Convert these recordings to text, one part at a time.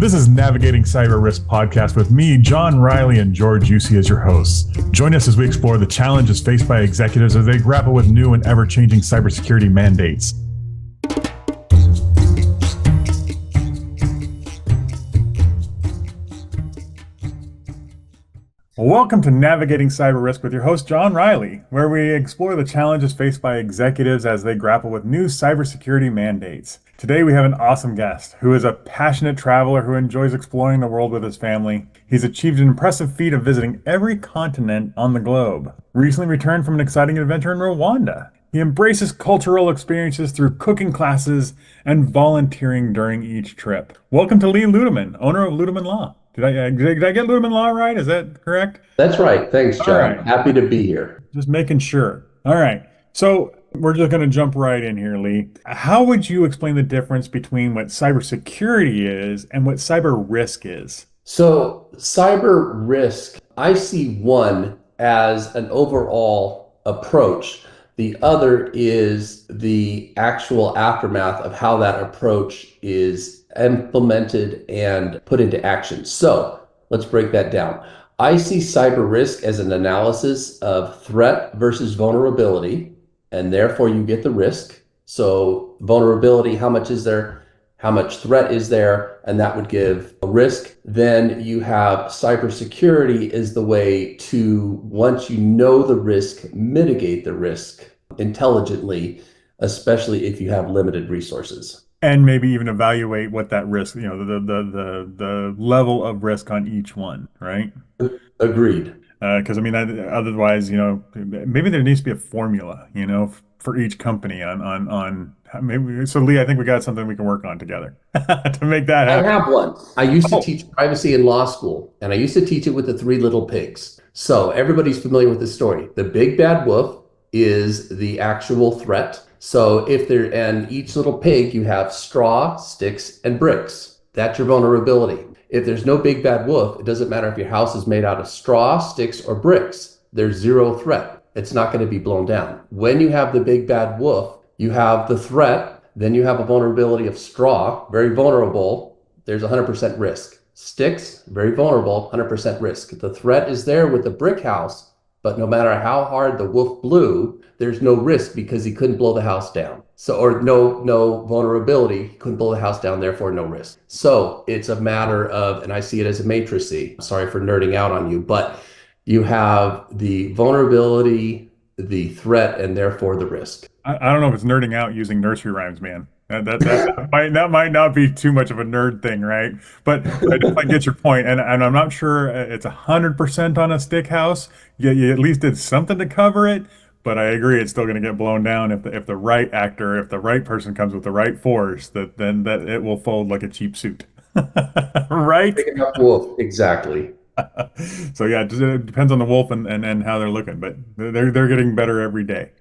This is Navigating Cyber Risk podcast with me, John Riley, and George Usey as your hosts. Join us as we explore the challenges faced by executives as they grapple with new and ever-changing cybersecurity mandates. Welcome to Navigating Cyber Risk with your host, John Riley, where we explore the challenges faced by executives as they grapple with new cybersecurity mandates. Today, we have an awesome guest who is a passionate traveler who enjoys exploring the world with his family. He's achieved an impressive feat of visiting every continent on the globe. Recently returned from an exciting adventure in Rwanda. He embraces cultural experiences through cooking classes and volunteering during each trip. Welcome to Lee Lueddemann, owner of Lueddemann Law. Did I get Lueddemann Law right? Is that correct? That's right. Thanks, John. Right. Happy to be here. Just making sure. All right. So we're just going to jump right in here, Lee. How would you explain the difference between what cybersecurity is and what cyber risk is? So cyber risk, I see one as an overall approach. The other is the actual aftermath of how that approach is implemented and put into action. So let's break that down. I see cyber risk as an analysis of threat versus vulnerability, and therefore you get the risk. So vulnerability, how much is there? How much threat is there? And that would give a risk. Then you have cybersecurity is the way to, once you know the risk, mitigate the risk intelligently, especially if you have limited resources. And maybe even evaluate what that risk, the level of risk on each one, right? Agreed. Because otherwise, maybe there needs to be a formula, for each company on maybe. So Lee, I think we got something we can work on together to make that happen. I have one. I used to teach privacy in law school, and I used to teach it with the three little pigs. So everybody's familiar with this story. The big bad wolf is the actual threat. So and each little pig, you have straw, sticks, and bricks. That's your vulnerability. If there's no big bad wolf, it doesn't matter if your house is made out of straw, sticks, or bricks. There's zero threat. It's not going to be blown down. When you have the big bad wolf, you have the threat, then you have a vulnerability of straw, very vulnerable. There's 100% risk. Sticks, very vulnerable, 100% risk. The threat is there with the brick house, but no matter how hard the wolf blew, there's no risk because he couldn't blow the house down. So, or no vulnerability, he couldn't blow the house down, therefore no risk. So it's a matter of, and I see it as a matrice. Sorry for nerding out on you, but you have the vulnerability, the threat, and therefore the risk. I don't know if it's nerding out using nursery rhymes, man. That might not be too much of a nerd thing, right? But I definitely get your point, and I'm not sure it's 100% on a stick house. You at least did something to cover it, but I agree it's still going to get blown down if the right actor, if the right person comes with the right force, then it will fold like a cheap suit, right? Big enough wolf, exactly. So yeah, it depends on the wolf and how they're looking, but they're getting better every day.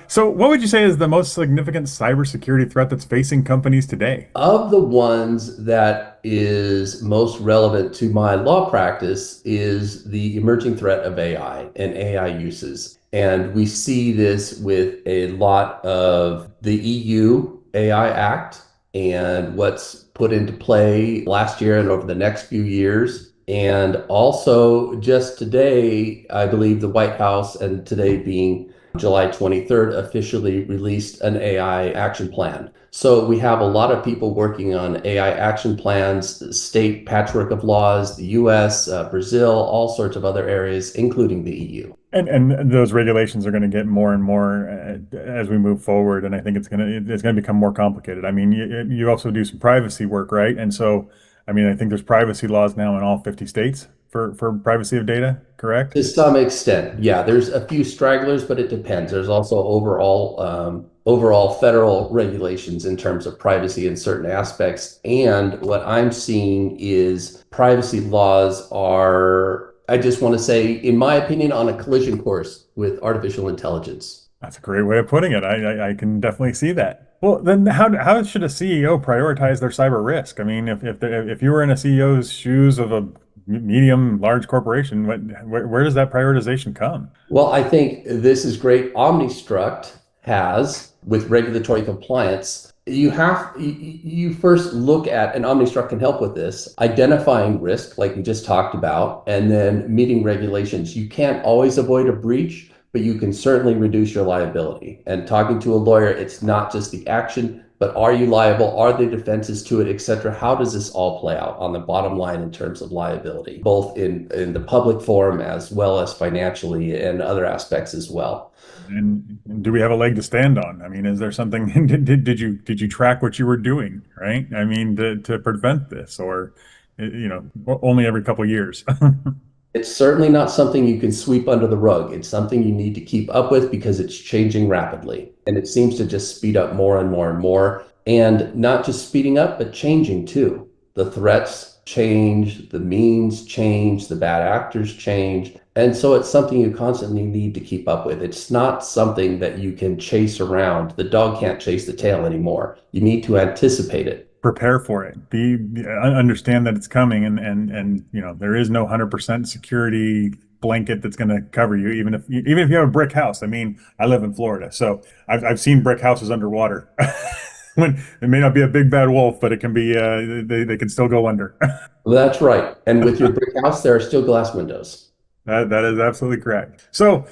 So what would you say is the most significant cybersecurity threat that's facing companies today? Of the ones that is most relevant to my law practice is the emerging threat of AI and AI uses. And we see this with a lot of the EU AI Act and what's put into play last year and over the next few years. And also just today, I believe the White House, and today being July 23rd, officially released an AI action plan. So we have a lot of people working on AI action plans, state patchwork of laws, the US, Brazil, all sorts of other areas, including the EU. And those regulations are going to get more and more as we move forward, and I think it's going to become more complicated. I mean, you also do some privacy work, right? And so, I think there's privacy laws now in all 50 states for privacy of data, correct? To some extent, yeah. There's a few stragglers, but it depends. There's also overall federal regulations in terms of privacy in certain aspects. And what I'm seeing is privacy laws are, I just want to say, in my opinion, on a collision course with artificial intelligence. That's a great way of putting it. I can definitely see that. Well, then how should a CEO prioritize their cyber risk? I mean, if you were in a CEO's shoes of a medium, large corporation, where does that prioritization come? Well, I think this is great. Omnistruct has with regulatory compliance, you first look at, and Omnistruct can help with this, identifying risk, like we just talked about, and then meeting regulations. You can't always avoid a breach, but you can certainly reduce your liability. And talking to a lawyer, it's not just the action, but are you liable? Are there defenses to it, et cetera? How does this all play out on the bottom line in terms of liability, both in the public forum as well as financially and other aspects as well? And do we have a leg to stand on? I mean, is there something, did you track what you were doing, right? I mean, to prevent this, or, only every couple of years. It's certainly not something you can sweep under the rug. It's something you need to keep up with because it's changing rapidly. And it seems to just speed up more and more and more. And not just speeding up, but changing too. The threats change, the means change, the bad actors change. And so it's something you constantly need to keep up with. It's not something that you can chase around. The dog can't chase the tail anymore. You need to anticipate it. Prepare for it. Understand that it's coming, and there is no 100% security blanket that's going to cover you, even if you have a brick house. I mean, I live in Florida, so I've seen brick houses underwater. When it may not be a big bad wolf, but it can be. They can still go under. That's right. And with your brick house, there are still glass windows. That is absolutely correct. So,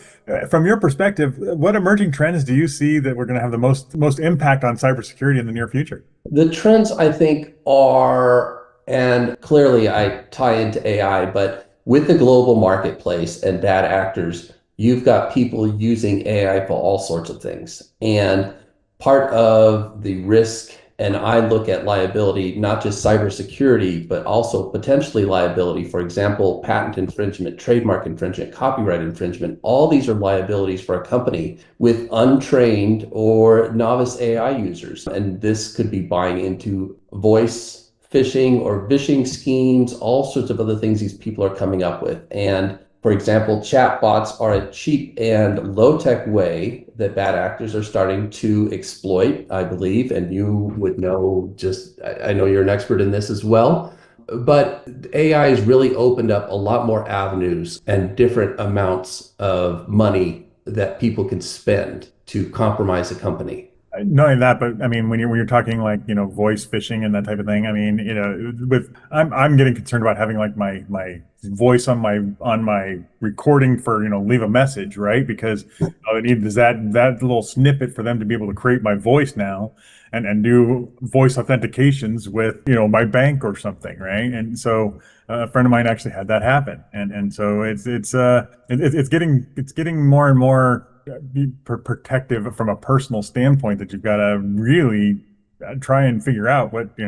from your perspective, what emerging trends do you see that we're going to have the most impact on cybersecurity in the near future? The trends, I think, are, and clearly I tie into AI, but with the global marketplace and bad actors, you've got people using AI for all sorts of things. And part of the risk, and I look at liability, not just cybersecurity, but also potentially liability. For example, patent infringement, trademark infringement, copyright infringement. All these are liabilities for a company with untrained or novice AI users. And this could be buying into voice phishing or vishing schemes, all sorts of other things these people are coming up with. And for example, chatbots are a cheap and low-tech way that bad actors are starting to exploit, I believe, and you would know, I know you're an expert in this as well, but AI has really opened up a lot more avenues and different amounts of money that people can spend to compromise a company. Not only that, but I mean, when you're talking like, voice phishing and that type of thing, I mean, I'm getting concerned about having like my voice on my recording for, leave a message, right? Because all I need is that little snippet for them to be able to create my voice now and do voice authentications with, my bank or something, right? And so a friend of mine actually had that happen. And so it's getting more and more be protective from a personal standpoint, that you've got to really try and figure out what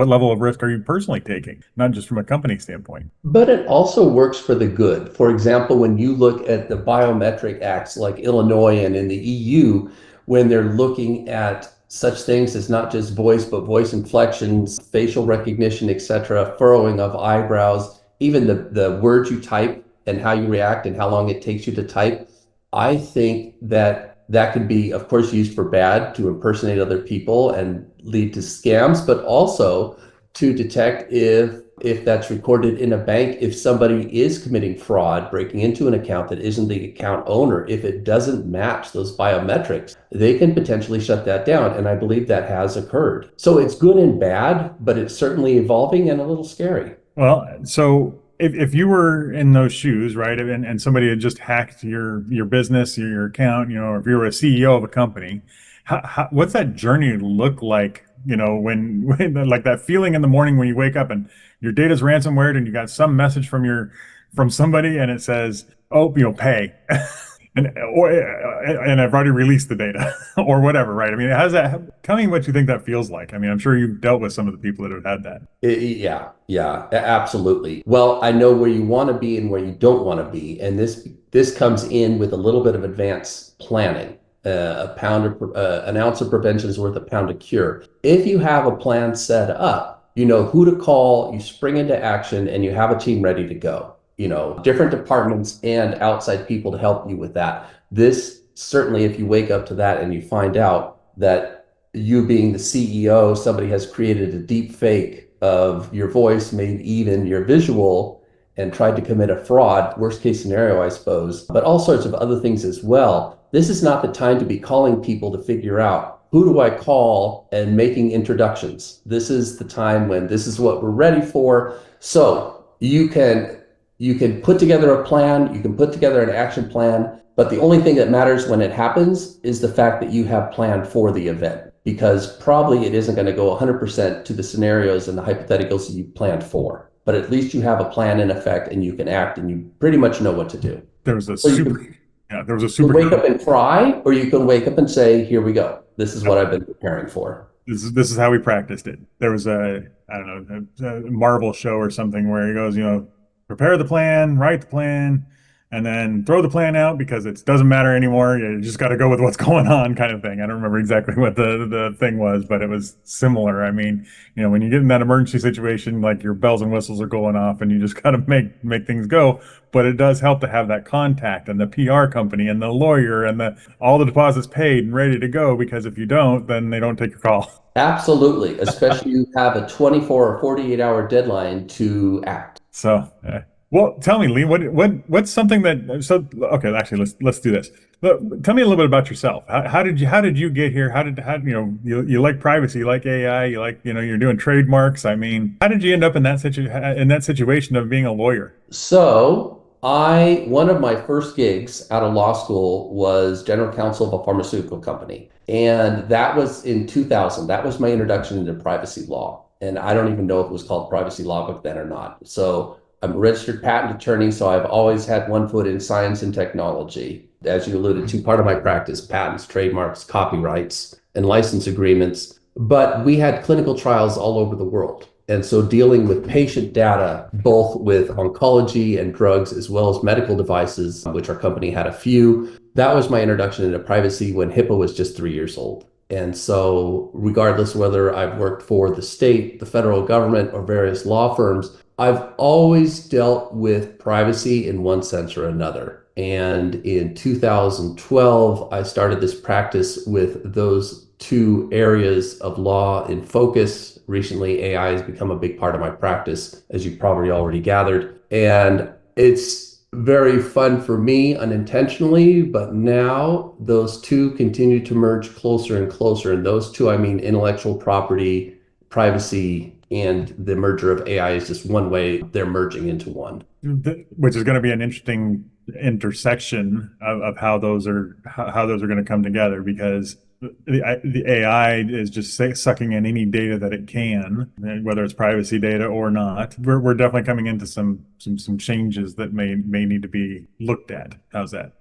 level of risk are you personally taking, not just from a company standpoint. But it also works for the good. For example, when you look at the biometric acts like Illinois and in the EU, when they're looking at such things as not just voice, but voice inflections, facial recognition, etc., furrowing of eyebrows, even the words you type and how you react and how long it takes you to type. I think that could be, of course, used for bad, to impersonate other people and lead to scams, but also to detect if that's recorded in a bank, if somebody is committing fraud, breaking into an account that isn't the account owner, if it doesn't match those biometrics, they can potentially shut that down. And I believe that has occurred. So it's good and bad, but it's certainly evolving and a little scary. Well, so if you were in those shoes, right, and somebody had just hacked your business, your account, or if you were a CEO of a company, what's that journey look like? When like that feeling in the morning when you wake up and your data's ransomware and you got some message from somebody and it says, oh, pay. And I've already released the data or whatever, right? I mean, tell me what you think that feels like. I mean, I'm sure you've dealt with some of the people that have had that. Yeah, absolutely. Well, I know where you want to be and where you don't want to be. And this comes in with a little bit of advanced planning. An ounce of prevention is worth a pound of cure. If you have a plan set up, you know who to call, you spring into action, and you have a team ready to go. Different departments and outside people to help you with that. This certainly, if you wake up to that and you find out that you being the CEO, somebody has created a deep fake of your voice, maybe even your visual, and tried to commit a fraud, worst case scenario, I suppose, but all sorts of other things as well. This is not the time to be calling people to figure out who do I call and making introductions. This is the time when this is what we're ready for. So you can put together a plan, you can put together an action plan, but the only thing that matters when it happens is the fact that you have planned for the event, because probably it isn't going to go 100% to the scenarios and the hypotheticals that you planned for. But at least you have a plan in effect and you can act and you pretty much know what to do. There was a So you super, yeah, there was a can super. wake up and cry, or you can wake up and say, here we go. This is what I've been preparing for. This is how we practiced it. There was a, I don't know, a Marvel show or something where he goes, prepare the plan, write the plan, and then throw the plan out because it doesn't matter anymore. You just got to go with what's going on, kind of thing. I don't remember exactly what the thing was, but it was similar. I mean, when you get in that emergency situation, like your bells and whistles are going off, and you just got to make things go. But it does help to have that contact and the PR company and the lawyer and the all the deposits paid and ready to go, because if you don't, then they don't take your call. Absolutely, especially you have a 24 or 48-hour deadline to act. So, well, tell me, Lee, what's something that so okay, actually let's do this. Tell me a little bit about yourself. How did you get here? You like privacy, you like AI, you like you're doing trademarks. I mean, how did you end up in that situation of being a lawyer? So one of my first gigs out of law school was general counsel of a pharmaceutical company. And that was in 2000. That was my introduction into privacy law. And I don't even know if it was called privacy law back then or not. So I'm a registered patent attorney, so I've always had one foot in science and technology. As you alluded to, part of my practice, patents, trademarks, copyrights, and license agreements. But we had clinical trials all over the world. And so dealing with patient data, both with oncology and drugs, as well as medical devices, which our company had a few, that was my introduction into privacy when HIPAA was just 3 years old. And so regardless of whether I've worked for the state, the federal government, or various law firms, I've always dealt with privacy in one sense or another. And in 2012, I started this practice with those two areas of law in focus. Recently, AI has become a big part of my practice, as you've probably already gathered. And it's very fun for me unintentionally, but now those two continue to merge closer and closer. And those two, I mean intellectual property, privacy, and the merger of AI is just one way they're merging into one. Which is going to be an interesting intersection of how those are going to come together, because the AI is just sucking in any data that it can, whether it's privacy data or not. We're definitely coming into some changes that may need to be looked at. How's that?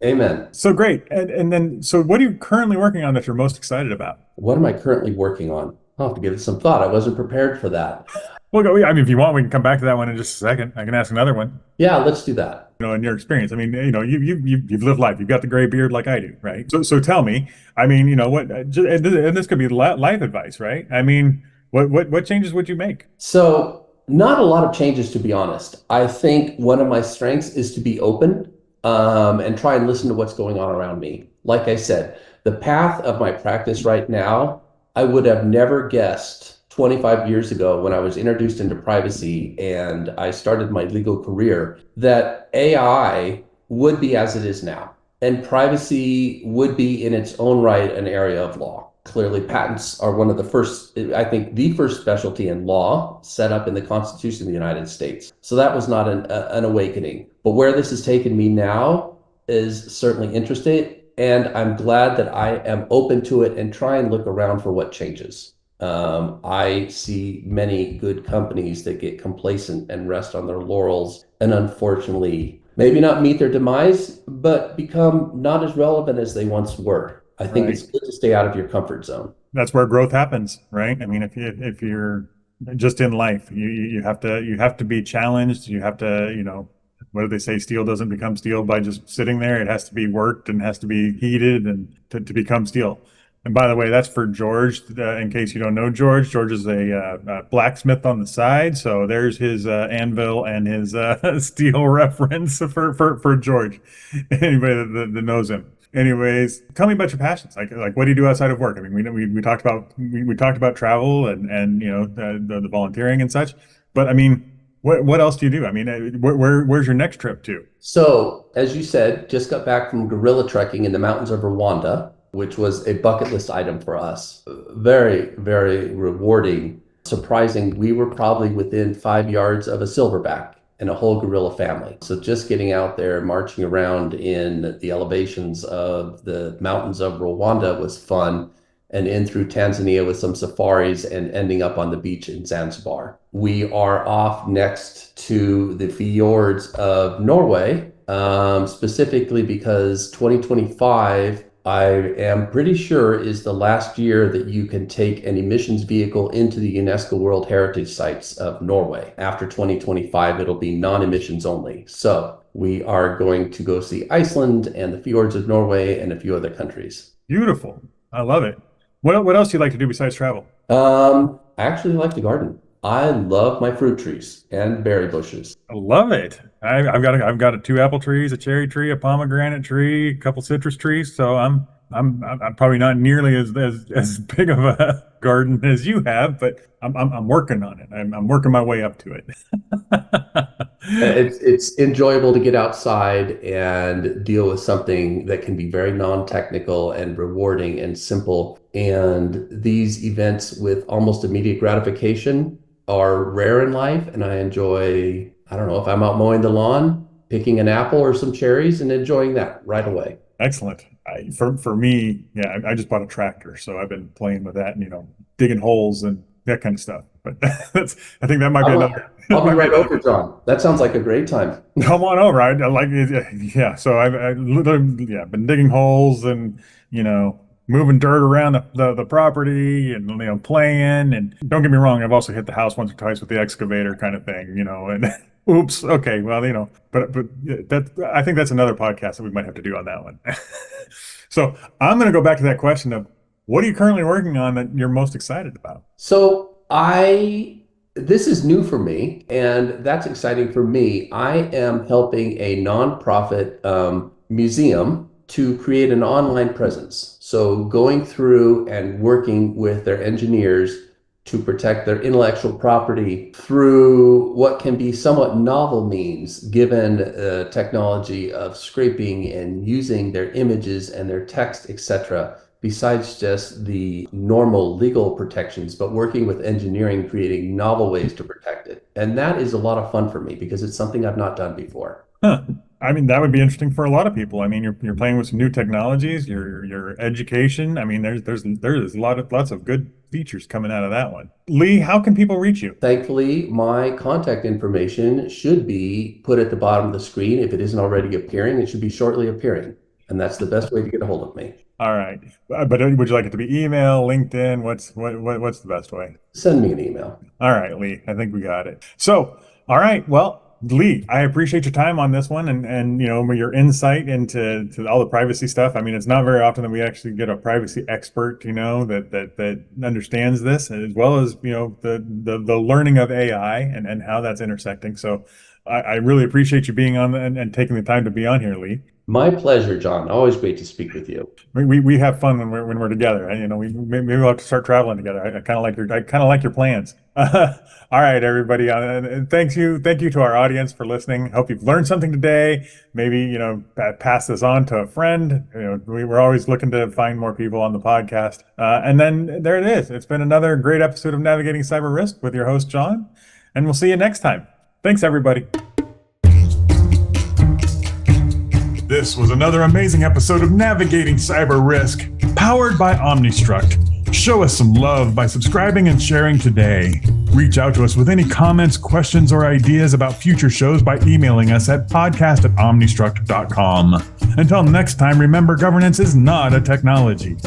Amen. So great. And then so what are you currently working on that you're most excited about? What am I currently working on? I'll have to give it some thought. I wasn't prepared for that. Well, I mean, if you want, we can come back to that one in just a second. I can ask another one. Yeah, let's do that. In your experience, I mean, you've lived life. You've got the gray beard like I do, right? So tell me, I mean, and this could be life advice, right? I mean, what changes would you make? So, not a lot of changes, to be honest. I think one of my strengths is to be open and try and listen to what's going on around me. Like I said, the path of my practice right now, I would have never guessed 25 years ago when I was introduced into privacy and I started my legal career that AI would be as it is now. And privacy would be in its own right an area of law. Clearly, patents are one of the first, I think, the first specialty in law set up in the Constitution of the United States. So that was not an awakening. But where this has taken me now is certainly interesting. And I'm glad that I am open to it and try and look around for what changes. I see many good companies that get complacent and rest on their laurels and unfortunately maybe not meet their demise, but become not as relevant as they once were. I think Right. it's good to stay out of your comfort zone. That's where growth happens, right? I mean, if you're just in life, you have to be challenged. You have to, what do they say? Steel doesn't become steel by just sitting there. It has to be worked and has to be heated and to become steel. And by the way, that's for George. In case you don't know George, George is a blacksmith on the side. So there's his anvil and his steel reference for George. Anybody that knows him. Anyways, tell me about your passions. Like what do you do outside of work? I mean, we talked about travel and the volunteering and such. But I mean, What else do you do? I mean, where's your next trip to? So, as you said, just got back from gorilla trekking in the mountains of Rwanda, which was a bucket list item for us. Very, very rewarding. Surprising, we were probably within 5 yards of a silverback and a whole gorilla family. So just getting out there, marching around in the elevations of the mountains of Rwanda was fun, and in through Tanzania with some safaris and ending up on the beach in Zanzibar. We are off next to the fjords of Norway, specifically because 2025, I am pretty sure, is the last year that you can take an emissions vehicle into the UNESCO World Heritage Sites of Norway. After 2025, it'll be non-emissions only. So we are going to go see Iceland and the fjords of Norway and a few other countries. Beautiful. I love it. What else do you like to do besides travel? I actually like to garden. I love my fruit trees and berry bushes. I love it. I've got a two apple trees, a cherry tree, a pomegranate tree, a couple citrus trees. So I'm probably not nearly as big of a garden as you have, but I'm working on it. I'm working my way up to it. It's enjoyable to get outside and deal with something that can be very non-technical and rewarding and simple. And these events with almost immediate gratification are rare in life. And I enjoy, I don't know, if I'm out mowing the lawn, picking an apple or some cherries and enjoying that right away. Excellent. For me, yeah, I just bought a tractor, so I've been playing with that and digging holes and that kind of stuff. But I think that might be another. I'll be right over, John. That sounds like a great time. Come on over. I like it. Yeah. So I literally, yeah, been digging holes and moving dirt around the property and playing. And don't get me wrong, I've also hit the house once or twice with the excavator kind of thing. And oops. Okay. Well, but I think that's another podcast that we might have to do on that one. So I'm going to go back to that question of what are you currently working on that you're most excited about? So this is new for me, and that's exciting for me. I am helping a nonprofit museum to create an online presence. So going through and working with their engineers to protect their intellectual property through what can be somewhat novel means, given technology of scraping and using their images and their text, etc., besides just the normal legal protections, but working with engineering, creating novel ways to protect it. And that is a lot of fun for me because it's something I've not done before. Huh. I mean, that would be interesting for a lot of people. I mean, you're playing with some new technologies, your education. I mean, there's lots of good features coming out of that one. Lee, how can people reach you? Thankfully, my contact information should be put at the bottom of the screen. If it isn't already appearing, it should be shortly appearing. And that's the best way to get a hold of me. All right. But would you like it to be email, LinkedIn? What's the best way? Send me an email. All right, Lee. I think we got it. So, all right. Well, Lee, I appreciate your time on this one and your insight into all the privacy stuff. I mean, it's not very often that we actually get a privacy expert, that understands this, as well as, the learning of AI and how that's intersecting. So I really appreciate you being on and taking the time to be on here, Lee. My pleasure, John. Always great to speak with you. We have fun when we're together. Maybe we'll have to start traveling together. I kind of like your plans. All right, everybody. And thank you to our audience for listening. Hope you've learned something today. Maybe pass this on to a friend. We're always looking to find more people on the podcast. And then there it is. It's been another great episode of Navigating Cyber Risk with your host John, and we'll see you next time. Thanks, everybody. This was another amazing episode of Navigating Cyber Risk, powered by Omnistruct. Show us some love by subscribing and sharing today. Reach out to us with any comments, questions, or ideas about future shows by emailing us at podcast@omnistruct.com. Until next time, remember, governance is not a technology.